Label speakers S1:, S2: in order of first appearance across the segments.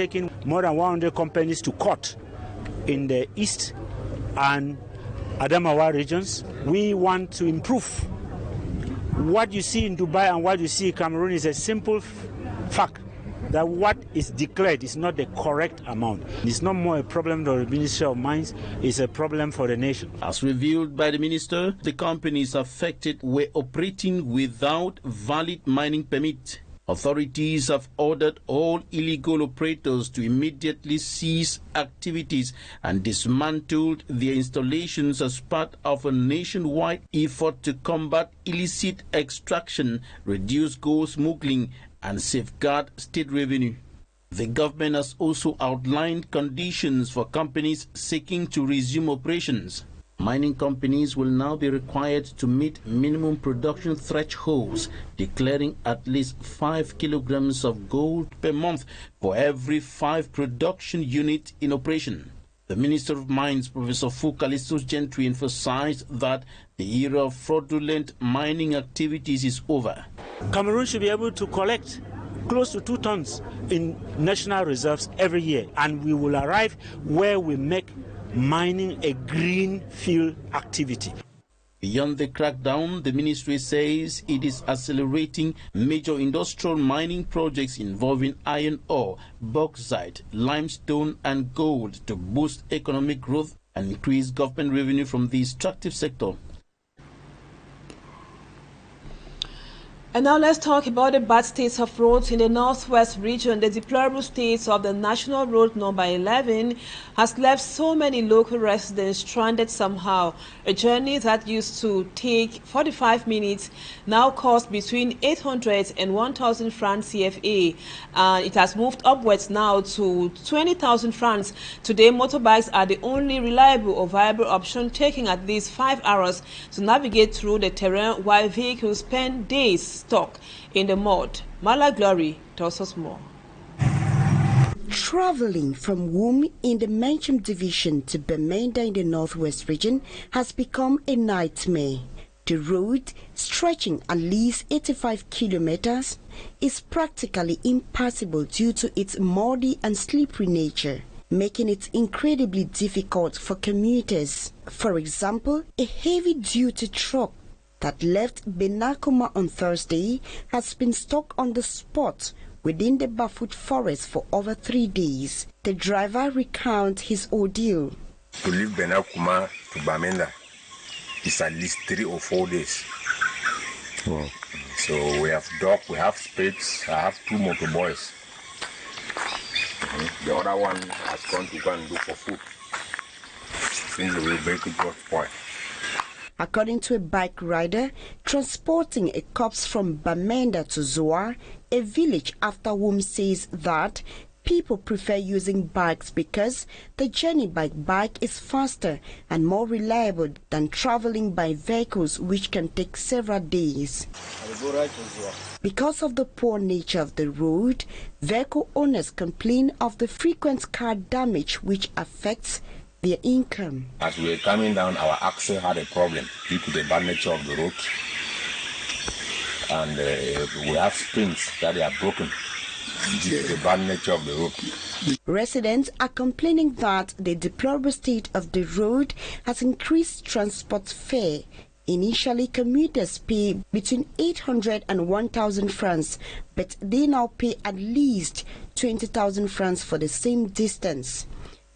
S1: taken more than 100 companies to court in the East and Adamawa regions. We want to improve. What you see in Dubai and what you see in Cameroon is a simple fact that what is declared is not the correct amount. It's not more a problem for the Ministry of Mines, it's a problem for the nation.
S2: As revealed by the minister, the companies affected were operating without valid mining permit. Authorities have ordered all illegal operators to immediately cease activities and dismantled their installations as part of a nationwide effort to combat illicit extraction, reduce gold smuggling, and safeguard state revenue. The government has also outlined conditions for companies seeking to resume operations. Mining companies will now be required to meet minimum production thresholds, declaring at least 5 kilograms of gold per month for every 5 production units in operation. The Minister of Mines, Professor Fukalistus Gentry, emphasized that the era of fraudulent mining activities is over.
S1: Cameroon should be able to collect close to 2 tons in national reserves every year, and we will arrive where we make mining a green field activity.
S2: Beyond the crackdown, the ministry says it is accelerating major industrial mining projects involving iron ore, bauxite, limestone and gold to boost economic growth and increase government revenue from the extractive sector.
S3: And now let's talk about the bad states of roads in the northwest region. The deplorable state of the National Road number 11 has left so many local residents stranded somehow. A journey that used to take 45 minutes now costs between 800 and 1,000 francs CFA. It has moved upwards now to 20,000 francs. Today, motorbikes are the only reliable or viable option, taking at least 5 hours to navigate through the terrain, while vehicles spend days stuck in the mud. Mala Glory tells us more.
S4: Traveling from Wombe in the Mencham division to Bamenda in the northwest region has become a nightmare. The road, stretching at least 85 kilometers, is practically impassable due to its muddy and slippery nature, making it incredibly difficult for commuters. For example, a heavy-duty truck that left Benakuma on Thursday has been stuck on the spot within the Bafoot forest for over 3 days. The driver recounts his ordeal.
S5: To leave Benakuma to Bamenda is at least 3 or 4 days. Wow. So we have dog, we have spades, I have 2 motorboys. The other one has gone to go and look for food since the vehicle was spoiled.
S4: According to a bike rider, transporting a corpse from Bamenda to Zoar, a village after Wombe, says that people prefer using bikes because the journey by bike is faster and more reliable than traveling by vehicles, which can take several days. Because of the poor nature of the road, vehicle owners complain of the frequent car damage which affects their income.
S5: As we were coming down, our axle had a problem due to the bad nature of the road, and we have springs that are broken due to the bad nature of the road.
S4: Residents are complaining that the deplorable state of the road has increased transport fare. Initially, commuters pay between 800 and 1,000 francs, but they now pay at least 20,000 francs for the same distance.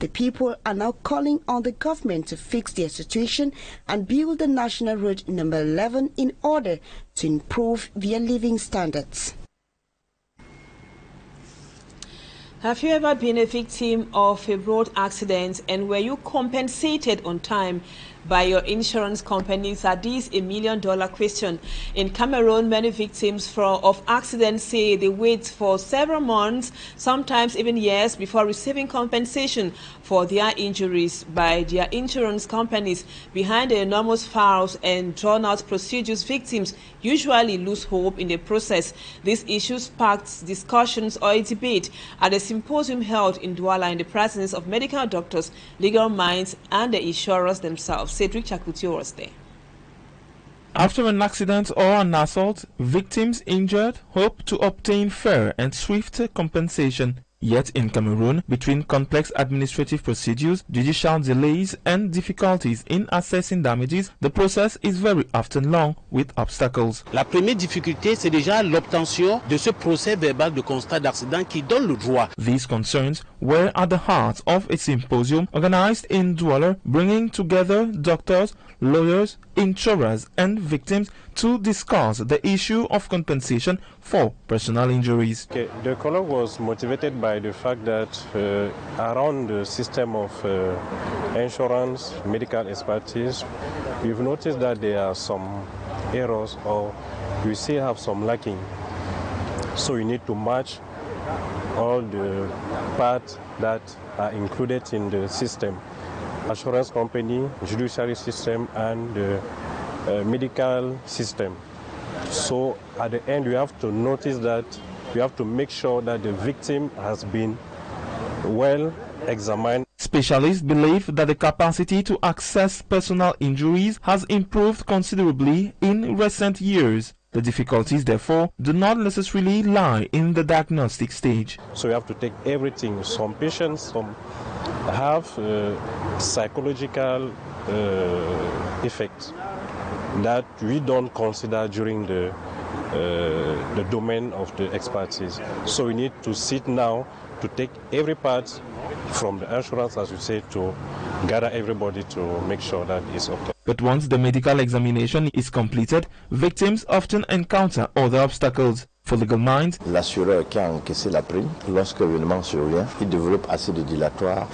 S4: The people are now calling on the government to fix their situation and build the National Road number 11 in order to improve their living standards.
S3: Have you ever been a victim of a road accident, and were you compensated on time by your insurance companies? That is $1 million question. In Cameroon, many victims of accidents say they wait for several months, sometimes even years, before receiving compensation for their injuries by their insurance companies. Behind the enormous files and drawn-out procedures, victims usually lose hope in the process. This issue sparked discussions or a debate at a symposium held in Douala in the presence of medical doctors, legal minds, and the insurers themselves. Cedric Chakutio was there.
S6: After an accident or an assault, victims injured hope to obtain fair and swift compensation. Yet in Cameroon, between complex administrative procedures, judicial delays and difficulties in assessing damages, the process is very often long with obstacles.
S7: La première difficulté, c'est déjà l'obtention de ce procès verbal de constat d'accident qui donne le droit.
S6: These concerns were at the heart of a symposium organized in Douala, bringing together doctors, lawyers, insurers and victims to discuss the issue of compensation for personal injuries.
S8: Okay. The colloque was motivated by the fact that around the system of insurance, medical expertise, we've noticed that there are some errors or we still have some lacking. So we need to match all the parts that are included in the system. Assurance company, judiciary system and the medical system. So at the end we have to notice that we have to make sure that the victim has been well examined.
S6: Specialists believe that the capacity to access personal injuries has improved considerably in recent years. The difficulties, therefore, do not necessarily lie in the diagnostic stage.
S8: So we have to take everything. Some patients have psychological effects that we don't consider during the domain of the expertise. So we need to sit now to take every part from the insurance, as you say, to gather everybody to make sure that it's okay.
S6: But once the medical examination is completed, victims often encounter other obstacles. For legal minds,
S9: l'assureur qui a encaissé la prime, lorsque l'événement survient, il développe assez de dilatoire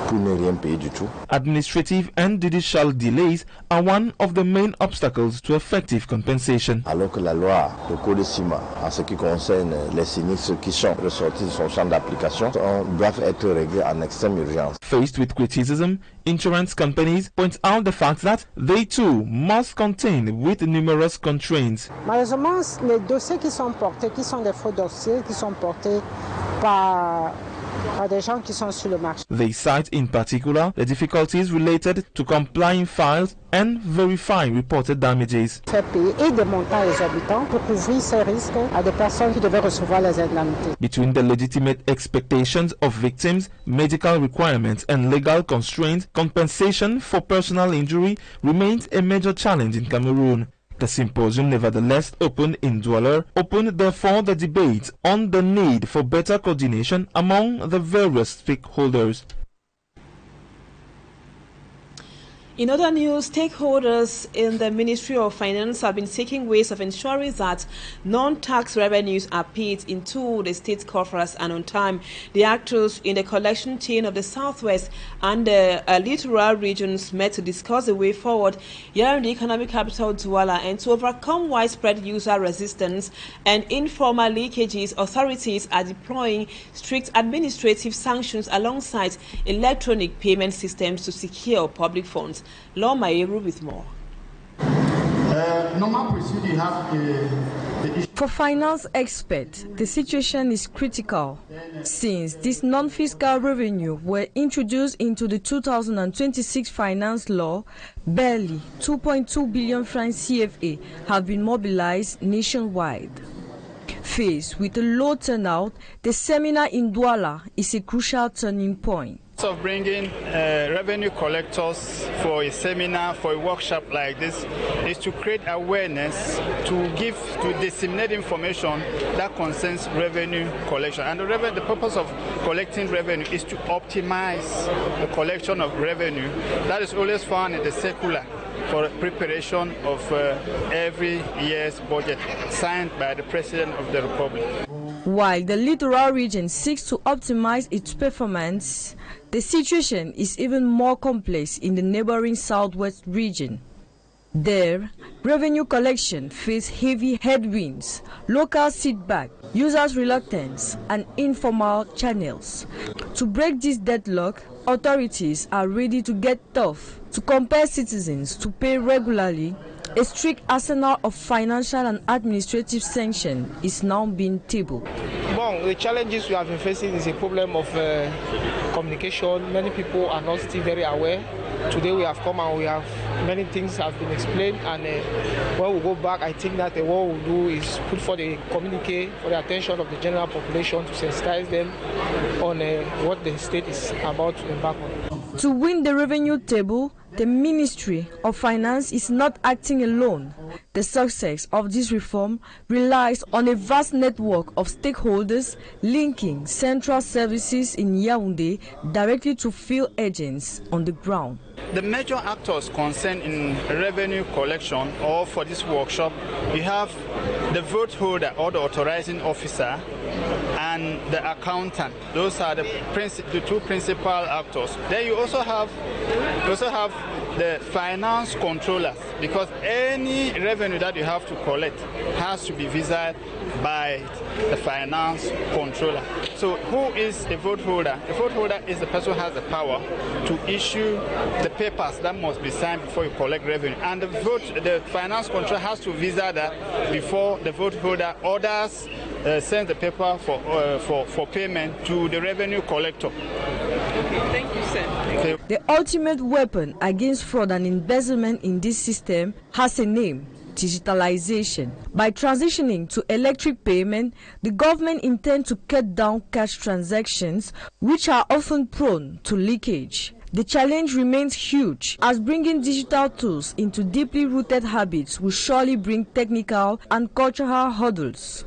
S9: pour ne rien payer du tout.
S6: Administrative and judicial delays are one of the main obstacles to effective compensation.
S9: Alors que la loi, le code CIMA, en ce qui concerne les sinistres qui sont ressortis de son champ d'application, doivent être réglés en extrême urgence.
S6: Faced with criticism, insurance companies point out the fact that they too must contend with numerous constraints.
S10: Malheureusement, les dossiers qui sont portés, qui sont des faux dossiers, qui sont portés par des gens qui sont sur le marché.
S6: They cite in particular the difficulties related to complying files and verifying reported damages.
S10: Faire payer et des montants exorbitants pour couvrir ces risques à des personnes qui devaient recevoir les indemnités.
S6: Between the legitimate expectations of victims, medical requirements and legal constraints, compensation for personal injury remains a major challenge in Cameroon. The symposium, nevertheless opened in Douala, opened therefore the debate on the need for better coordination among the various stakeholders.
S3: In other news, stakeholders in the Ministry of Finance have been seeking ways of ensuring that non-tax revenues are paid into the state coffers and on time. The actors in the collection chain of the Southwest and the littoral regions met to discuss the way forward here in the economic capital Douala, and to overcome widespread user resistance and informal leakages, authorities are deploying strict administrative sanctions alongside electronic payment systems to secure public funds. Lord Mayeru with more.
S11: For finance experts, the situation is critical since these non-fiscal revenue were introduced into the 2026 finance law. Barely 2.2 billion francs CFA have been mobilized nationwide. Faced with a low turnout, the seminar in Douala is a crucial turning point.
S12: Of bringing revenue collectors for a seminar, for a workshop like this, is to create awareness, to disseminate information that concerns revenue collection. And the purpose of collecting revenue is to optimize the collection of revenue. That is always found in the circular for preparation of every year's budget signed by the President of the Republic.
S11: While the littoral region seeks to optimize its performance, the situation is even more complex in the neighboring Southwest region. There, revenue collection faces heavy headwinds, local setback, users' reluctance, and informal channels. To break this deadlock, authorities are ready to get tough to compel citizens to pay regularly. A strict arsenal of financial and administrative sanctions is now being tabled.
S12: Bon,
S13: Now, the challenges we have been facing is a problem of communication. Many people are not still very aware. Today we have come and we have many things have been explained, and when we go back, I think that what we'll do is put for the communique for the attention of the general population to sensitize them on what the state is about to embark on.
S11: To win the revenue table, the Ministry of Finance is not acting alone. The success of this reform relies on a vast network of stakeholders linking central services in Yaoundé directly to field agents on the ground.
S12: The major actors concerned in revenue collection or for this workshop, we have the vote holder or the authorizing officer and the accountant. Those are the two principal actors. Then you also have the finance controllers, because any revenue that you have to collect has to be visited by the finance controller. So who is the vote holder? The vote holder is the person who has the power to issue the papers that must be signed before you collect revenue. And the finance controller has to visit that before the vote holder orders sends the paper for payment to the revenue collector.
S3: Thank you, sir.
S11: The ultimate weapon against fraud and embezzlement in this system has a name: digitalization. By transitioning to electric payment, the government intends to cut down cash transactions, which are often prone to leakage. The challenge remains huge, as bringing digital tools into deeply rooted habits will surely bring technical and cultural hurdles.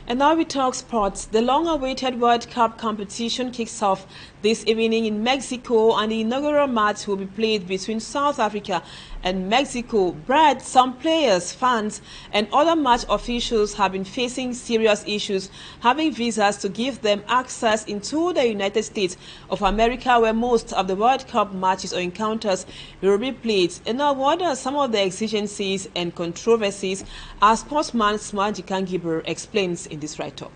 S3: And now we talk sports. The long-awaited World Cup competition kicks off this evening in Mexico, and the inaugural match will be played between South Africa and Mexico. Brad, some players, fans, and other match officials have been facing serious issues having visas to give them access into the United States of America, where most of the World Cup matches or encounters will be played. And now, what are some of the exigencies and controversies? Our sportsman Smaji Kangiber explains in this write-up.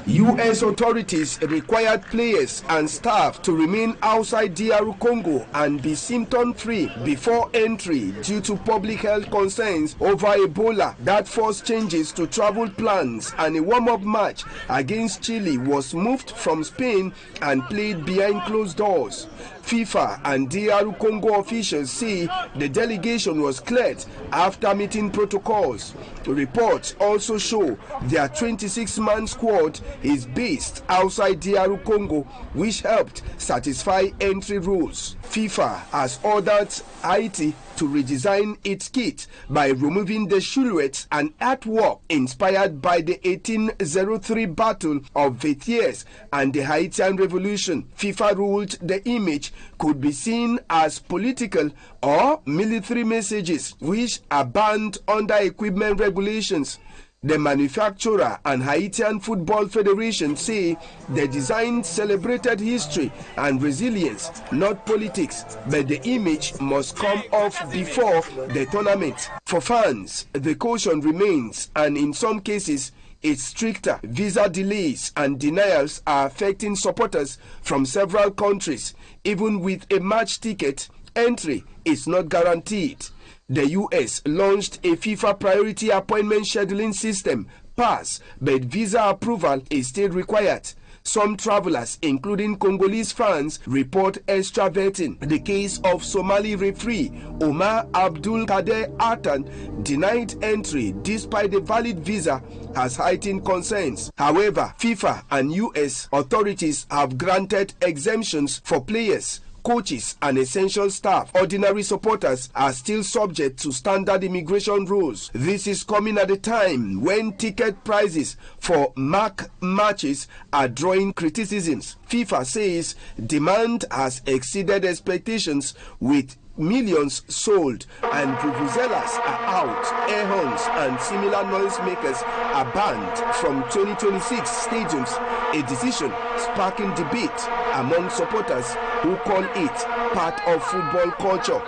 S14: U.S. authorities required players and staff to remain outside DR Congo and be symptom-free before entry due to public health concerns over Ebola. That forced changes to travel plans, and a warm-up match against Chile was moved from Spain and played behind closed doors. FIFA and DR Congo officials say the delegation was cleared after meeting protocols. Reports also show their 26-man squad is based outside DR Congo, which helped satisfy entry rules. FIFA has ordered Haiti to redesign its kit by removing the silhouettes and artwork inspired by the 1803 Battle of Vétiers and the Haitian Revolution. FIFA ruled the image could be seen as political or military messages, which are banned under equipment regulations. The manufacturer and Haitian Football Federation say the design celebrated history and resilience, not politics, but the image must come off before the tournament. For fans, the caution remains, and in some cases, it's stricter. Visa delays and denials are affecting supporters from several countries. Even with a match ticket, entry is not guaranteed. The U.S. launched a FIFA priority appointment scheduling system, PASS, but visa approval is still required. Some travelers, including Congolese fans, report extra vetting. The case of Somali referee Omar Abdul Kader Atan, denied entry despite a valid visa, has heightened concerns. However, FIFA and U.S. authorities have granted exemptions for players, coaches, and essential staff. Ordinary supporters are still subject to standard immigration rules. This is coming at a time when ticket prices for MAC matches are drawing criticisms. FIFA says demand has exceeded expectations, with millions sold, and vuvuzelas are out. Air horns and similar noisemakers are banned from 2026 stadiums, a decision sparking debate among supporters who call it part of football culture.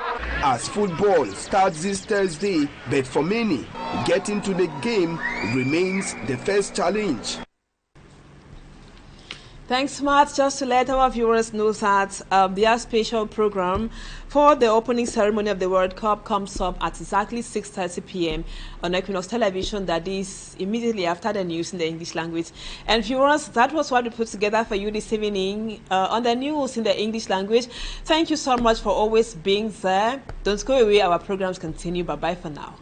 S14: As football starts this Thursday, but for many, getting to the game remains the first challenge.
S3: Thanks, Matt. Just to let our viewers know that their special program for the opening ceremony of the World Cup comes up at exactly 6:30 p.m. on Equinoxe television. That is immediately after the news in the English language. And viewers, that was what we put together for you this evening on the news in the English language. Thank you so much for always being there. Don't go away. Our programs continue. Bye-bye for now.